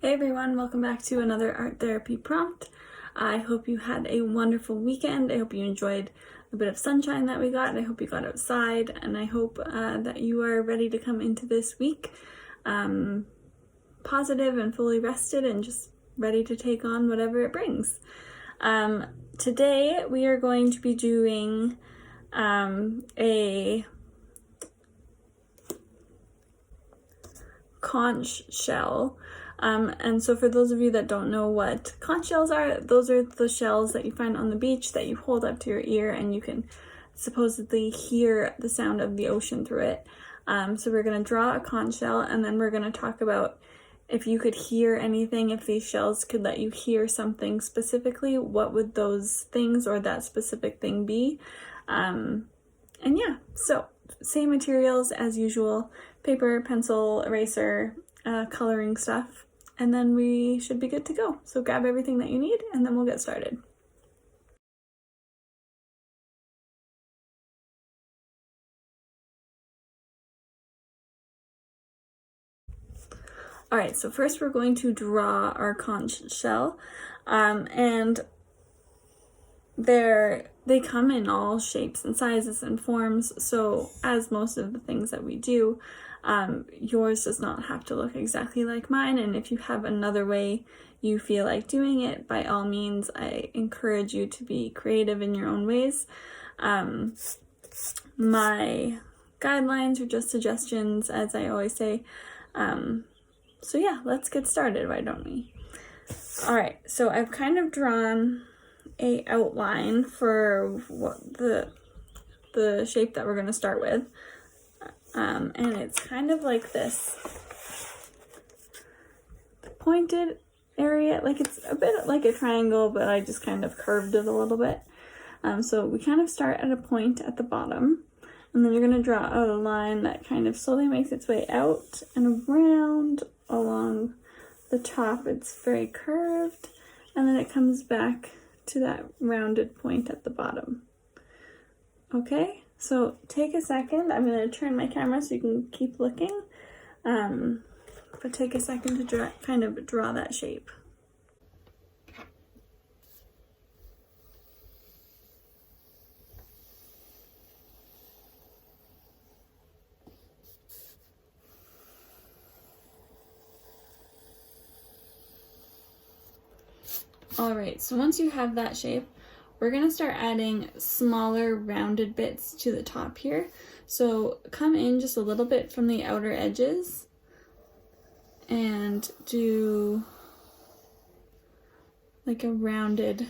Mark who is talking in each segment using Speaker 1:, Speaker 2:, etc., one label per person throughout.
Speaker 1: Hey everyone, welcome back to another art therapy prompt. I hope you had a wonderful weekend. I hope you enjoyed a bit of sunshine that we got. I hope you got outside, and I hope that you are ready to come into this week positive and fully rested and just ready to take on whatever it brings. Today we are going to be doing a conch shell. And so for those of you that don't know what conch shells are, those are the shells that you find on the beach that you hold up to your ear and you can supposedly hear the sound of the ocean through it. So we're going to draw a conch shell, and then we're going to talk about if you could hear anything, if these shells could let you hear something specifically, what would those things or that specific thing be? And yeah, so same materials as usual: paper, pencil, eraser, coloring stuff, and then we should be good to go. So grab everything that you need and then we'll get started. All right, so first we're going to draw our conch shell, and they come in all shapes and sizes and forms, so as most of the things that we do, yours does not have to look exactly like mine, and if you have another way you feel like doing it, by all means, I encourage you to be creative in your own ways. My guidelines are just suggestions, as I always say. So yeah, let's get started, why don't we? All right, so I've kind of drawn a outline for what the shape that we're going to start with, and it's kind of like this pointed area, like it's a bit like a triangle, but I just kind of curved it a little bit. So we kind of start at a point at the bottom, and then you're going to draw out a line that kind of slowly makes its way out and around along the top. It's very curved, and then it comes back to that rounded point at the bottom. Okay, so take a second. I'm going to turn my camera so you can keep looking, but take a second to kind of draw that shape. All right, so once you have that shape, we're gonna start adding smaller rounded bits to the top here. So come in just a little bit from the outer edges and do like a rounded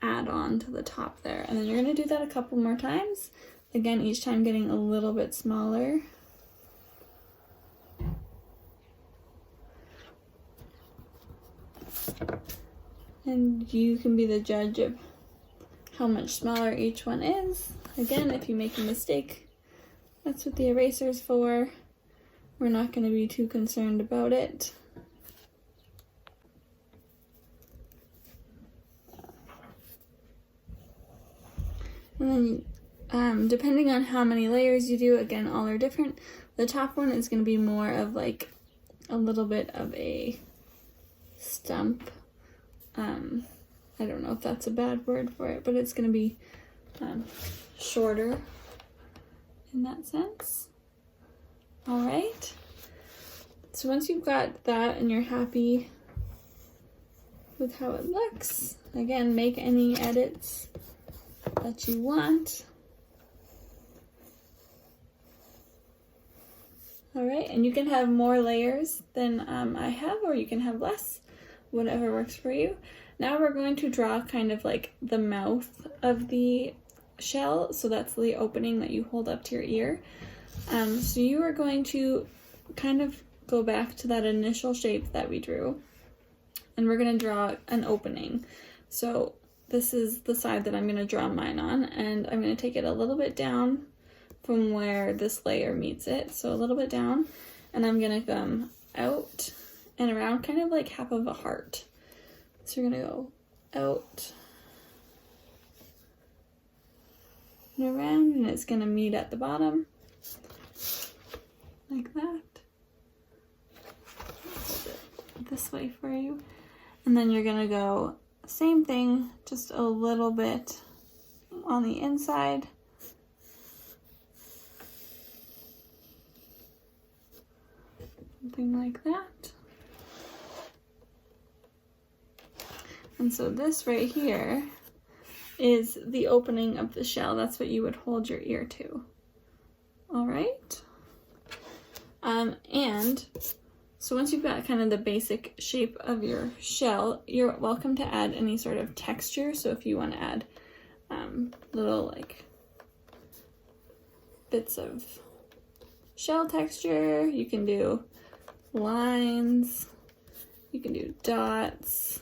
Speaker 1: add-on to the top there. And then you're gonna do that a couple more times. Again, each time getting a little bit smaller. And you can be the judge of how much smaller each one is. Again, if you make a mistake, that's what the eraser is for. We're not going to be too concerned about it. And then depending on how many layers you do, again, all are different. The top one is going to be more of like a little bit of a stump. I don't know if that's a bad word for it, but it's going to be shorter in that sense. All right. So once you've got that and you're happy with how it looks, again, make any edits that you want. All right, and you can have more layers than I have, or you can have less, whatever works for you. Now we're going to draw kind of like the mouth of the shell, so that's the opening that you hold up to your ear. So you are going to kind of go back to that initial shape that we drew, and we're going to draw an opening. So this is the side that I'm going to draw mine on, and I'm going to take it a little bit down from where this layer meets it, so a little bit down, and I'm going to come out and around, kind of like half of a heart. So you're going to go out and around, and it's going to meet at the bottom like that. this way for you. And then you're gonna go same thing, just a little bit on the inside. Something like that. And so this right here is the opening of the shell. That's what you would hold your ear to. All right. And so once you've got kind of the basic shape of your shell, you're welcome to add any sort of texture. So if you want to add little like bits of shell texture, you can do lines, you can do dots,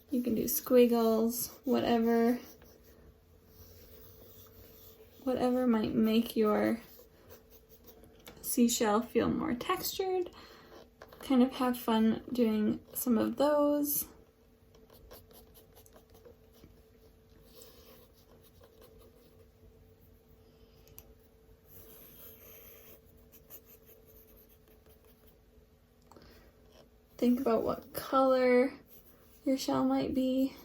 Speaker 1: you can do squiggles, whatever might make your seashell feel more textured. Kind of have fun doing some of those. Think about what color your shell might be.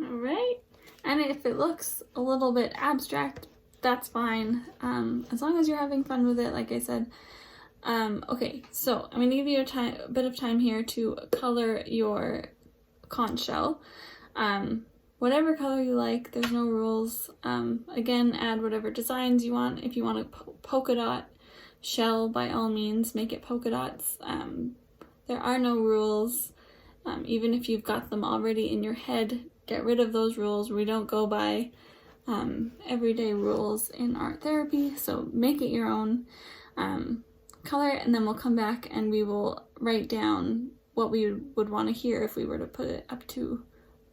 Speaker 1: All right, and if it looks a little bit abstract, that's fine, as long as you're having fun with it, like I said. Okay, so I'm gonna give you a bit of time here to color your conch shell. Whatever color you like, there's no rules. Again, add whatever designs you want. If you want a polka dot shell, by all means, make it polka dots. There are no rules. Even if you've got them already in your head, get rid of those rules. We don't go by everyday rules in art therapy, so make it your own. Color it, and then we'll come back and we will write down what we would want to hear if we were to put it up to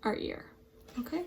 Speaker 1: our ear. Okay?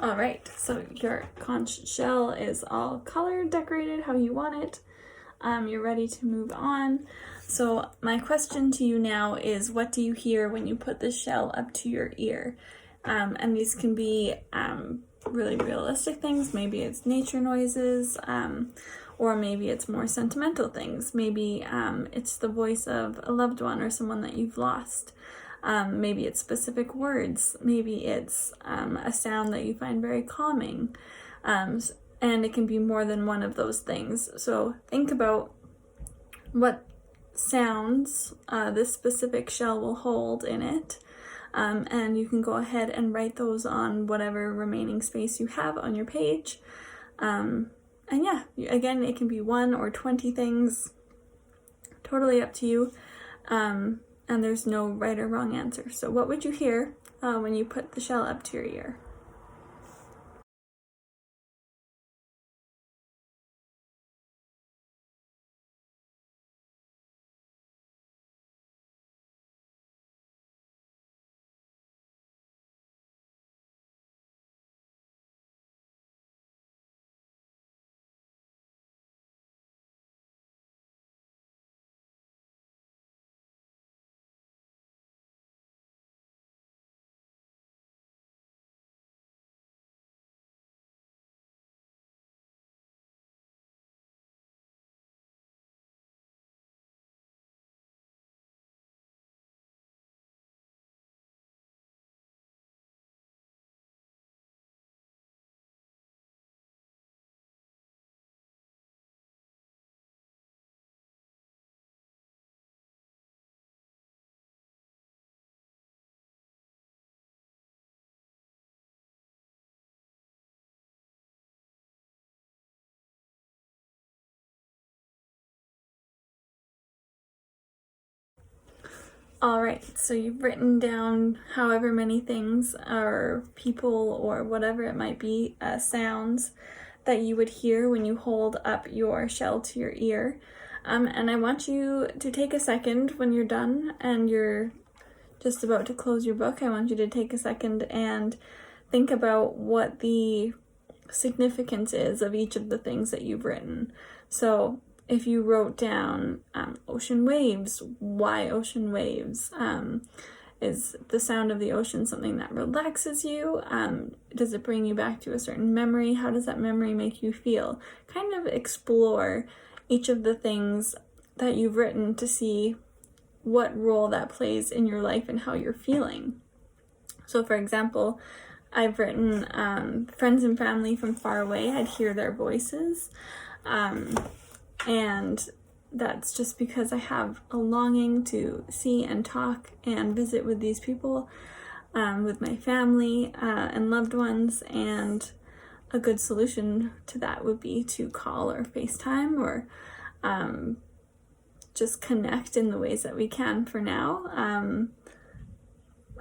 Speaker 1: All right, so your conch shell is all colored, decorated how you want it. You're ready to move on. So my question to you now is, what do you hear when you put the shell up to your ear? And these can be really realistic things. Maybe it's nature noises, or maybe it's more sentimental things. Maybe it's the voice of a loved one or someone that you've lost. Maybe it's specific words. Maybe it's a sound that you find very calming. And it can be more than one of those things. So think about what sounds this specific shell will hold in it. And you can go ahead and write those on whatever remaining space you have on your page. And yeah, again, it can be 1 or 20 things, totally up to you. And there's no right or wrong answer. So what would you hear when you put the shell up to your ear? All right, so you've written down however many things or people or whatever it might be, sounds that you would hear when you hold up your shell to your ear. And I want you to take a second when you're done and you're just about to close your book. I want you to take a second and think about what the significance is of each of the things that you've written. So if you wrote down ocean waves, why ocean waves? Is the sound of the ocean something that relaxes you? Does it bring you back to a certain memory? How does that memory make you feel? Kind of explore each of the things that you've written to see what role that plays in your life and how you're feeling. So for example, I've written friends and family from far away. I'd hear their voices. And that's just because I have a longing to see and talk and visit with these people, with my family and loved ones. And a good solution to that would be to call or FaceTime or just connect in the ways that we can for now.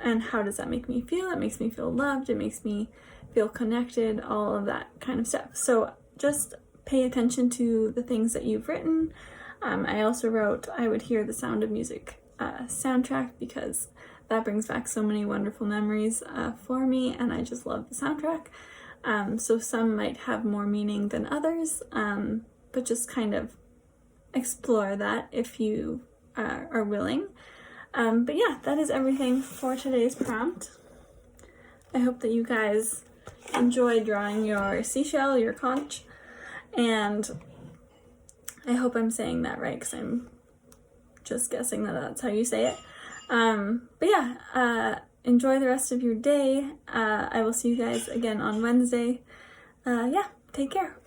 Speaker 1: And how does that make me feel? It makes me feel loved. It makes me feel connected, all of that kind of stuff. So just pay attention to the things that you've written. I also wrote, I would hear the Sound of Music soundtrack because that brings back so many wonderful memories for me, and I just love the soundtrack. So some might have more meaning than others, but just kind of explore that if you are willing. But yeah, that is everything for today's prompt. I hope that you guys enjoy drawing your seashell, your conch, and I hope I'm saying that right because I'm just guessing that that's how you say it. But yeah, enjoy the rest of your day. I will see you guys again on Wednesday. Yeah, take care.